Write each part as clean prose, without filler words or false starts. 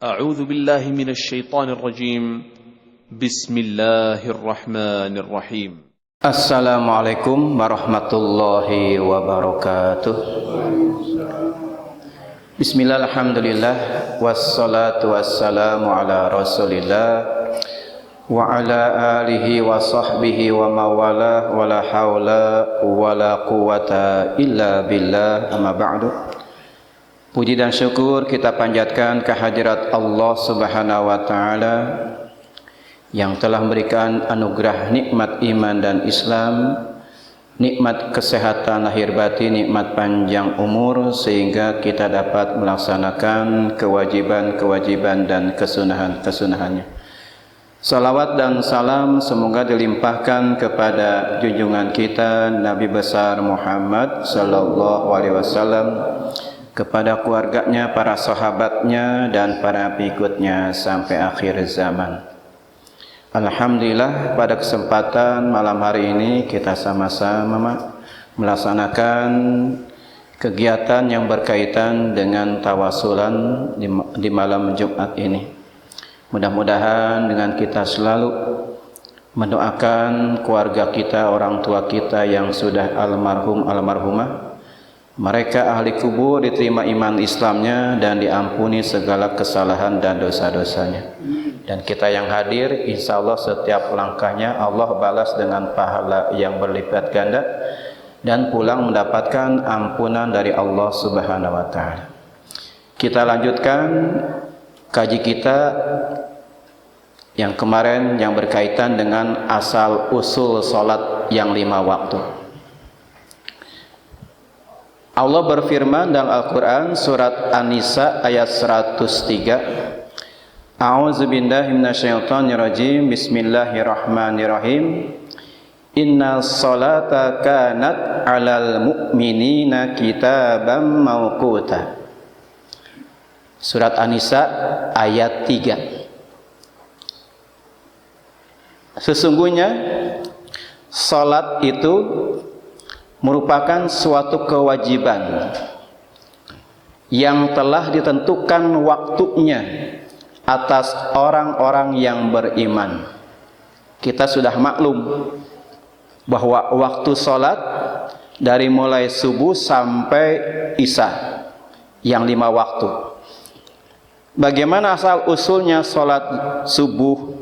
أعوذ بالله من الشيطان الرجيم بسم الله الرحمن الرحيم Assalamualaikum warahmatullahi wabarakatuh. Bismillah, alhamdulillah, wassalatu wassalamu ala rasulillah wa ala alihi wa sahbihi wa mawala wa la hawla wa la quwata illa billah, amma ba'du. Puji dan syukur kita panjatkan kehadirat Allah subhanahu wa ta'ala yang telah memberikan anugerah nikmat iman dan Islam, nikmat kesehatan lahir batin, nikmat panjang umur, sehingga kita dapat melaksanakan kewajiban-kewajiban dan kesunahan-kesunahannya. Salawat dan salam semoga dilimpahkan kepada junjungan kita Nabi besar Muhammad sallallahu alaihi wasallam, kepada keluarganya, para sahabatnya, dan para pengikutnya sampai akhir zaman. Alhamdulillah, pada kesempatan malam hari ini kita sama-sama melaksanakan kegiatan yang berkaitan dengan tawasulan di malam Jumat ini. Mudah-mudahan dengan kita selalu mendoakan keluarga kita, orang tua kita yang sudah almarhum almarhumah, mereka ahli kubur diterima iman Islamnya dan diampuni segala kesalahan dan dosa-dosanya. Dan kita yang hadir, insya Allah setiap langkahnya Allah balas dengan pahala yang berlipat ganda dan pulang mendapatkan ampunan dari Allah subhanahu wa ta'ala. Kita lanjutkan kaji kita yang kemarin yang berkaitan dengan asal usul salat yang 5 waktu. Allah berfirman dalam Al-Quran surat An-Nisa ayat 103. A'udzu billahi minasyaitonir rajim. Bismillahirrahmanirrahim. Inna sholata kanat 'alal mu'minina kitaban mawquta. Surat An-Nisa ayat 3. Sesungguhnya salat itu merupakan suatu kewajiban yang telah ditentukan waktunya atas orang-orang yang beriman. Kita sudah maklum bahwa waktu sholat dari mulai subuh sampai isya yang 5 waktu. Bagaimana asal usulnya sholat subuh,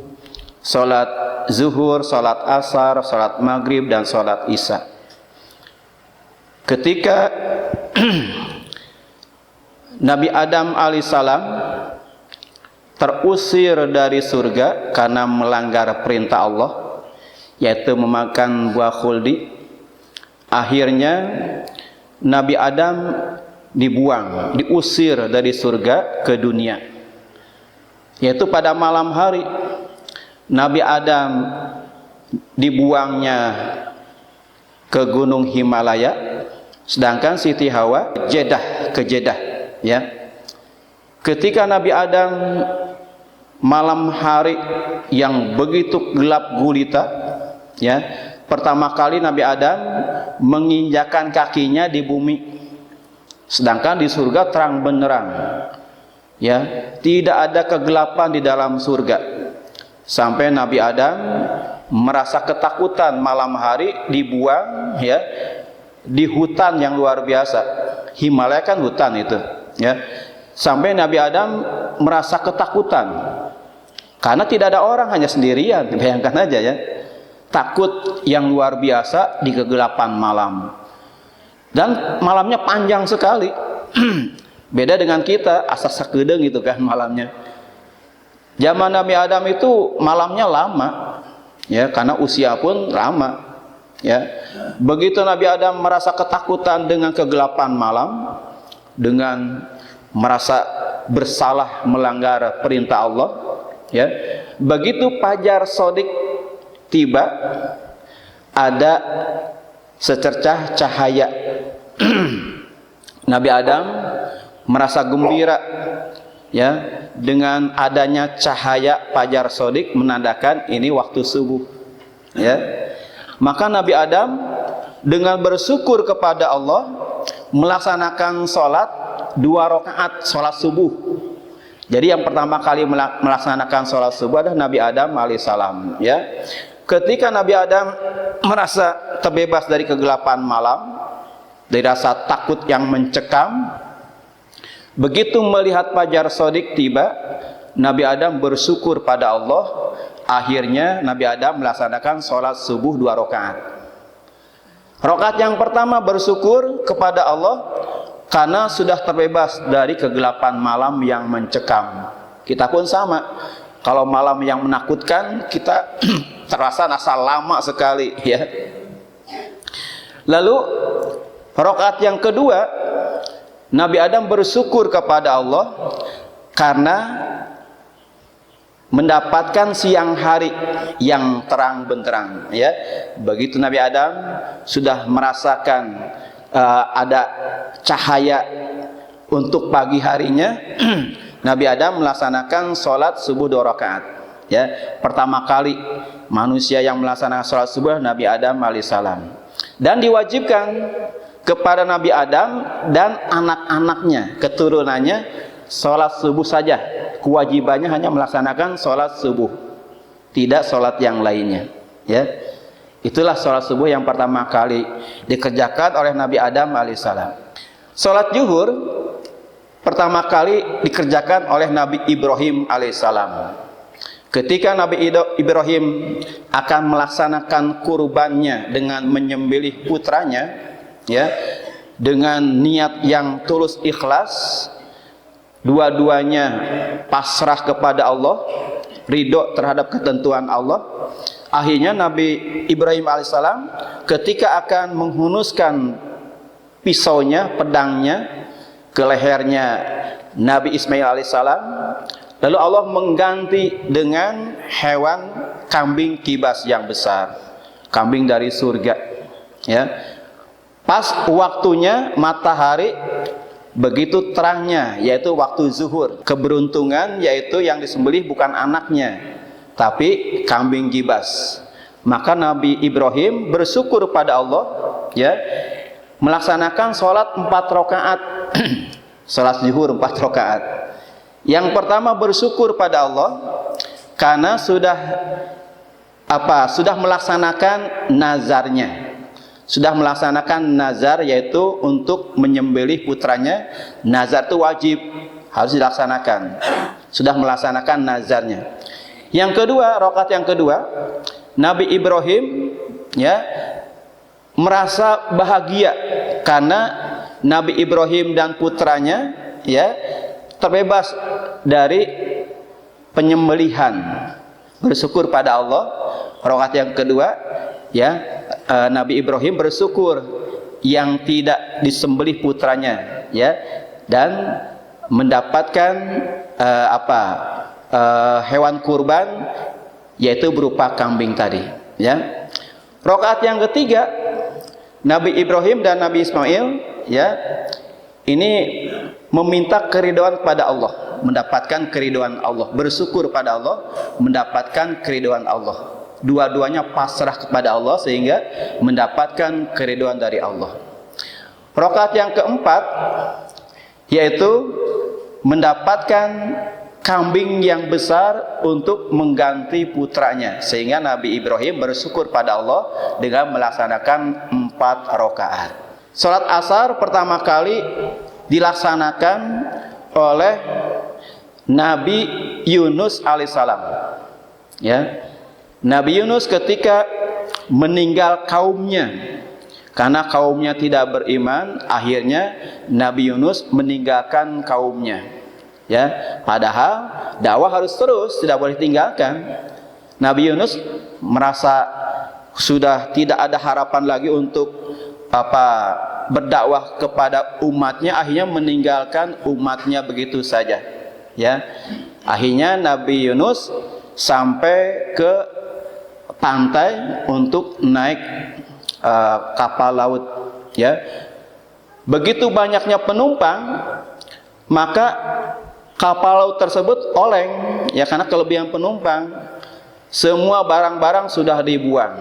sholat zuhur, sholat asar, sholat maghrib, dan sholat isya? Ketika Nabi Adam alaihissalam terusir dari surga karena melanggar perintah Allah, yaitu memakan buah khuldi, akhirnya Nabi Adam dibuang, diusir dari surga ke dunia. Yaitu pada malam hari Nabi Adam dibuangnya ke gunung Himalaya, sedangkan Siti Hawa ke Jeddah, ya. Ketika Nabi Adam malam hari yang begitu gelap gulita, ya, pertama kali Nabi Adam menginjakkan kakinya di bumi, sedangkan di surga terang benderang, ya, tidak ada kegelapan di dalam surga. Sampai Nabi Adam merasa ketakutan malam hari dibuang, ya, di hutan yang luar biasa. Himalaya kan hutan itu, ya. Sampai Nabi Adam merasa ketakutan karena tidak ada orang, hanya sendirian. Bayangkan aja, ya, takut yang luar biasa di kegelapan malam, dan malamnya panjang sekali. Beda dengan kita, asa sakedeung gitu kan malamnya. Zaman Nabi Adam itu malamnya lama, ya, karena usia pun lama, ya. Begitu Nabi Adam merasa ketakutan dengan kegelapan malam, dengan merasa bersalah melanggar perintah Allah, ya, begitu fajar shadiq tiba, ada secercah cahaya. Nabi Adam merasa gembira, ya, dengan adanya cahaya fajar shadiq, menandakan ini waktu subuh, ya. Maka Nabi Adam dengan bersyukur kepada Allah melaksanakan sholat 2 rakaat sholat subuh Jadi yang pertama kali melaksanakan sholat subuh adalah Nabi Adam alaihissalam, ya. Ketika Nabi Adam merasa terbebas dari kegelapan malam, dari rasa takut yang mencekam, begitu melihat fajar shadiq tiba, Nabi Adam bersyukur pada Allah. Akhirnya Nabi Adam melaksanakan sholat subuh 2 rakaat. Rakaat yang pertama bersyukur kepada Allah karena sudah terbebas dari kegelapan malam yang mencekam. Kita pun sama. Kalau malam yang menakutkan, kita terasa lama sekali, ya. Lalu rakaat yang kedua, Nabi Adam bersyukur kepada Allah karena mendapatkan siang hari yang terang benderang, ya. Begitu Nabi Adam sudah merasakan ada cahaya untuk pagi harinya, Nabi Adam melaksanakan sholat subuh 2 rakaat, ya. Pertama kali manusia yang melaksanakan sholat subuh Nabi Adam alaihissalam, dan diwajibkan kepada Nabi Adam dan anak-anaknya, keturunannya, sholat subuh saja. Kewajibannya hanya melaksanakan sholat subuh, tidak sholat yang lainnya, ya. Itulah sholat subuh yang pertama kali dikerjakan oleh Nabi Adam alaihissalam. Sholat zuhur pertama kali dikerjakan oleh Nabi Ibrahim alaihissalam. Ketika Nabi Ibrahim akan melaksanakan kurbannya dengan menyembelih putranya, ya, dengan niat yang tulus ikhlas, dua-duanya pasrah kepada Allah, ridho terhadap ketentuan Allah. Akhirnya Nabi Ibrahim alaihissalam ketika akan menghunuskan pisaunya, pedangnya ke lehernya Nabi Ismail alaihissalam, lalu Allah mengganti dengan hewan kambing kibas yang besar, kambing dari surga, ya. Pas waktunya matahari begitu terangnya, yaitu waktu zuhur. Keberuntungan yaitu yang disembelih bukan anaknya, tapi kambing gibas. Maka Nabi Ibrahim bersyukur pada Allah, ya, melaksanakan sholat 4 rakaat. Sholat zuhur 4 rakaat. Yang pertama bersyukur pada Allah karena sudah melaksanakan nazarnya. Sudah melaksanakan nazar, yaitu untuk menyembelih putranya. Nazar itu wajib, harus dilaksanakan. Sudah melaksanakan nazarnya. Yang kedua, rakaat yang kedua, Nabi Ibrahim, ya, merasa bahagia karena Nabi Ibrahim dan putranya, ya, terbebas dari penyembelihan. Bersyukur pada Allah. Rakaat yang kedua, ya, Nabi Ibrahim bersyukur yang tidak disembelih putranya, ya, dan mendapatkan hewan kurban, yaitu berupa kambing tadi, ya. Rakaat yang ketiga, Nabi Ibrahim dan Nabi Ismail, ya, ini meminta keridhaan pada Allah, mendapatkan keridhaan Allah, bersyukur pada Allah, mendapatkan keridhaan Allah. Dua-duanya pasrah kepada Allah sehingga mendapatkan keridhaan dari Allah. Rakaat yang keempat yaitu mendapatkan kambing yang besar untuk mengganti putranya, sehingga Nabi Ibrahim bersyukur pada Allah dengan melaksanakan 4 rakaat. Salat asar pertama kali dilaksanakan oleh Nabi Yunus alaihissalam, ya. Nabi Yunus ketika meninggal kaumnya karena kaumnya tidak beriman, akhirnya Nabi Yunus meninggalkan kaumnya, ya. Padahal dakwah harus terus, tidak boleh tinggalkan. Nabi Yunus merasa sudah tidak ada harapan lagi untuk berdakwah kepada umatnya, akhirnya meninggalkan umatnya begitu saja, ya. Akhirnya Nabi Yunus sampai ke pantai untuk naik kapal laut, ya. Begitu banyaknya penumpang, maka kapal laut tersebut oleng, ya, karena kelebihan penumpang. Semua barang-barang sudah dibuang,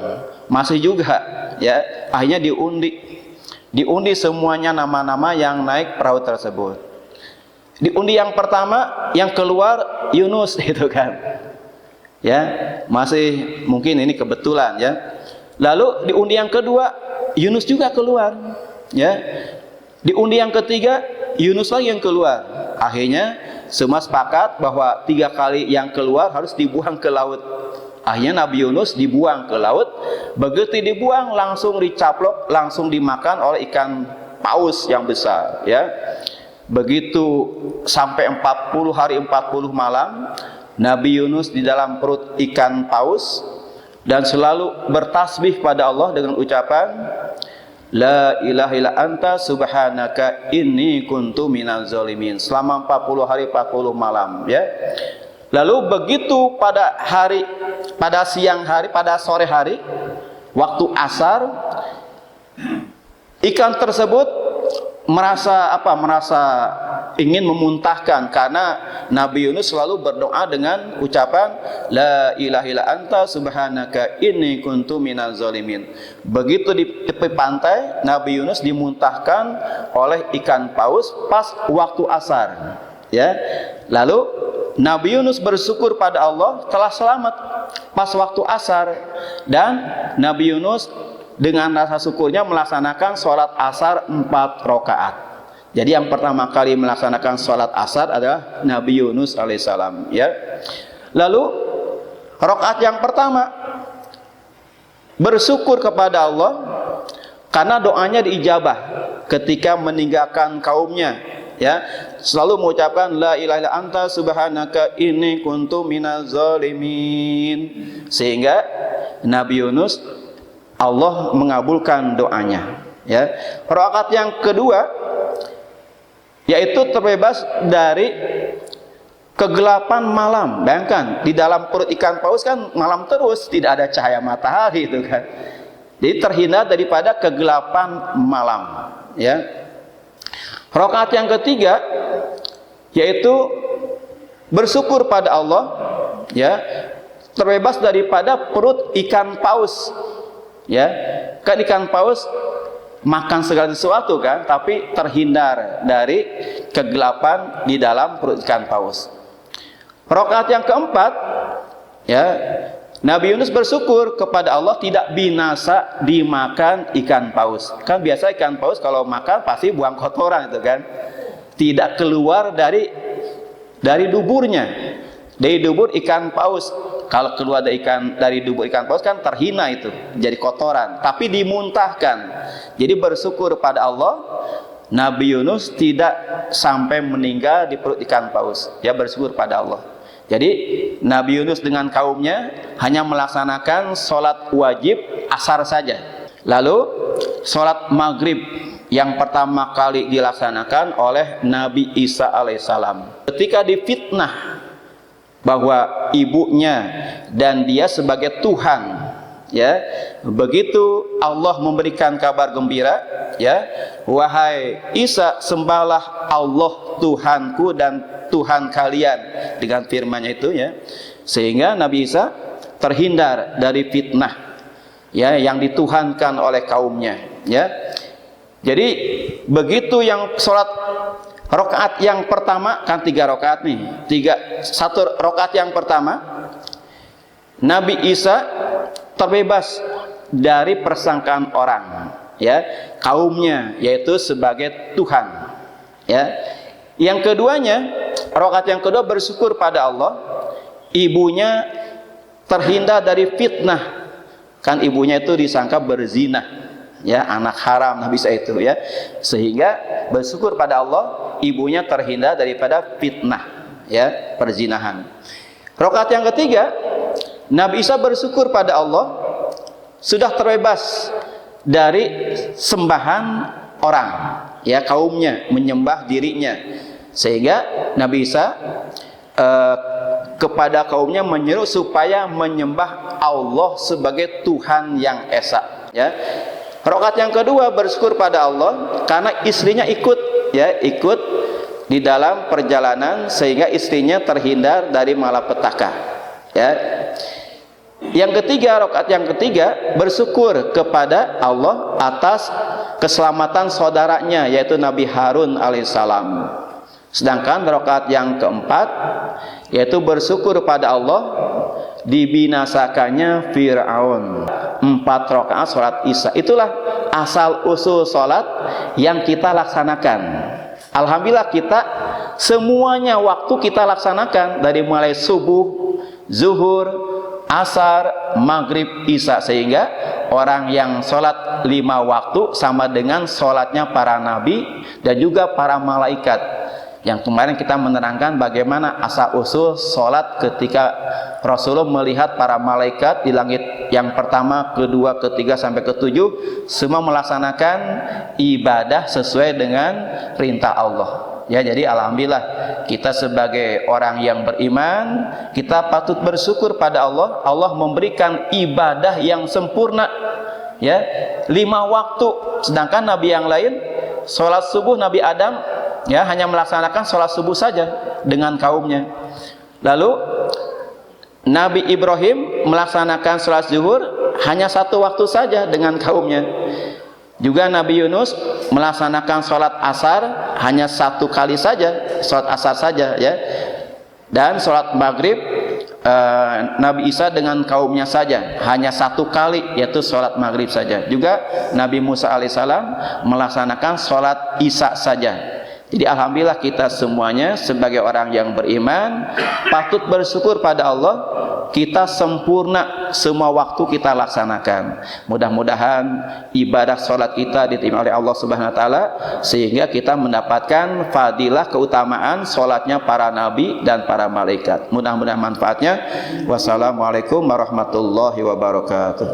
masih juga, ya. Akhirnya diundi semuanya nama-nama yang naik perahu tersebut. Di undi yang pertama yang keluar Yunus itu kan. Ya, masih mungkin ini kebetulan ya. Lalu di undi yang kedua Yunus juga keluar. Ya. Di undi yang ketiga Yunus lagi yang keluar. Akhirnya semua sepakat bahwa 3 kali yang keluar harus dibuang ke laut. Akhirnya Nabi Yunus dibuang ke laut. Begitu dibuang langsung dicaplok, langsung dimakan oleh ikan paus yang besar. Ya, begitu sampai 40 hari 40 malam Nabi Yunus di dalam perut ikan paus dan selalu bertasbih pada Allah dengan ucapan La ilaha illa anta subhanaka inni kuntu minaz zalimin selama 40 hari 40 malam ya. Lalu begitu pada siang hari, pada sore hari waktu asar, ikan tersebut merasa ingin memuntahkan karena Nabi Yunus selalu berdoa dengan ucapan La ilaha illa anta subhanaka inni kuntu minaz zalimin. Begitu di tepi pantai Nabi Yunus dimuntahkan oleh ikan paus pas waktu asar ya. Lalu Nabi Yunus bersyukur pada Allah telah selamat pas waktu asar, dan Nabi Yunus dengan rasa syukurnya melaksanakan sholat asar 4 rakaat. Jadi yang pertama kali melaksanakan sholat asar adalah Nabi Yunus alaihissalam ya. Lalu rakaat yang pertama bersyukur kepada Allah karena doanya diijabah ketika meninggalkan kaumnya ya, selalu mengucapkan La ilaha illa anta subhanaka inni kuntu minaz zalimin, sehingga Nabi Yunus Allah mengabulkan doanya ya. Rakaat yang kedua yaitu terbebas dari kegelapan malam. Bayangkan di dalam perut ikan paus kan malam terus, tidak ada cahaya matahari itu kan. Jadi terhindar daripada kegelapan malam ya. Rakaat yang ketiga yaitu bersyukur pada Allah ya, terbebas daripada perut ikan paus ya. Kan ikan paus makan segala sesuatu kan, tapi terhindar dari kegelapan di dalam perut ikan paus. Rakaat yang keempat ya, Nabi Yunus bersyukur kepada Allah tidak binasa dimakan ikan paus. Kan biasa ikan paus kalau makan pasti buang kotoran itu kan, tidak keluar dari duburnya, dari dubur ikan paus. Kalau keluar dari dubur ikan paus kan terhina itu, jadi kotoran, tapi dimuntahkan. Jadi bersyukur pada Allah, Nabi Yunus tidak sampai meninggal di perut ikan paus. Ya, bersyukur pada Allah. Jadi Nabi Yunus dengan kaumnya hanya melaksanakan sholat wajib asar saja. Lalu sholat maghrib yang pertama kali dilaksanakan oleh Nabi Isa alaihissalam. Ketika difitnah bahwa ibunya dan dia sebagai Tuhan ya, begitu Allah memberikan kabar gembira ya, wahai Isa sembahlah Allah Tuhanku dan Tuhan kalian, dengan firman-Nya itu ya, sehingga Nabi Isa terhindar dari fitnah ya yang dituhankan oleh kaumnya ya. Jadi begitu yang sholat rakaat yang pertama kan 3 rakaat nih, 1 rakaat yang pertama Nabi Isa terbebas dari persangkaan orang ya, kaumnya, yaitu sebagai Tuhan ya. Yang keduanya, rakaat yang kedua bersyukur pada Allah, ibunya terhindar dari fitnah, kan ibunya itu disangka berzina ya, anak haram Nabi Isa itu ya, sehingga bersyukur pada Allah ibunya terhindar daripada fitnah ya, perzinahan. Rakaat yang ketiga Nabi Isa bersyukur pada Allah sudah terbebas dari sembahan orang ya, kaumnya menyembah dirinya, sehingga Nabi Isa kepada kaumnya menyeru supaya menyembah Allah sebagai Tuhan yang esa ya. Rakaat yang kedua bersyukur pada Allah karena istrinya ikut di dalam perjalanan, sehingga istrinya terhindar dari malapetaka ya. Yang ketiga, rakaat yang ketiga bersyukur kepada Allah atas keselamatan saudaranya yaitu Nabi Harun alaihissalam. Sedangkan rakaat yang keempat yaitu bersyukur pada Allah dibinasakannya Fir'aun. 4 rakaat salat Isya. Itulah asal usul salat yang kita laksanakan. Alhamdulillah kita semuanya waktu kita laksanakan dari mulai subuh, zuhur, asar, maghrib, isya, sehingga orang yang sholat 5 waktu sama dengan sholatnya para nabi dan juga para malaikat. Yang kemarin kita menerangkan bagaimana asal usul sholat ketika Rasulullah melihat para malaikat di langit yang pertama, kedua, ketiga sampai ketujuh, semua melaksanakan ibadah sesuai dengan perintah Allah. Ya, jadi alhamdulillah kita sebagai orang yang beriman, kita patut bersyukur pada Allah. Allah memberikan ibadah yang sempurna, ya, 5 waktu. Sedangkan nabi yang lain, sholat subuh Nabi Adam, ya, hanya melaksanakan sholat subuh saja dengan kaumnya. Lalu Nabi Ibrahim melaksanakan sholat zuhur hanya 1 waktu saja dengan kaumnya. Juga Nabi Yunus melaksanakan sholat asar hanya 1 kali saja, sholat asar saja, ya. Dan sholat maghrib Nabi Isa dengan kaumnya saja hanya 1 kali, yaitu sholat maghrib saja. Juga Nabi Musa alaihissalam melaksanakan sholat isya saja. Jadi alhamdulillah kita semuanya sebagai orang yang beriman patut bersyukur pada Allah, kita sempurna semua waktu kita laksanakan. Mudah-mudahan ibadah sholat kita diterima oleh Allah Subhanahu wa taala sehingga kita mendapatkan fadilah keutamaan sholatnya para nabi dan para malaikat. Mudah-mudahan manfaatnya. Wassalamualaikum warahmatullahi wabarakatuh.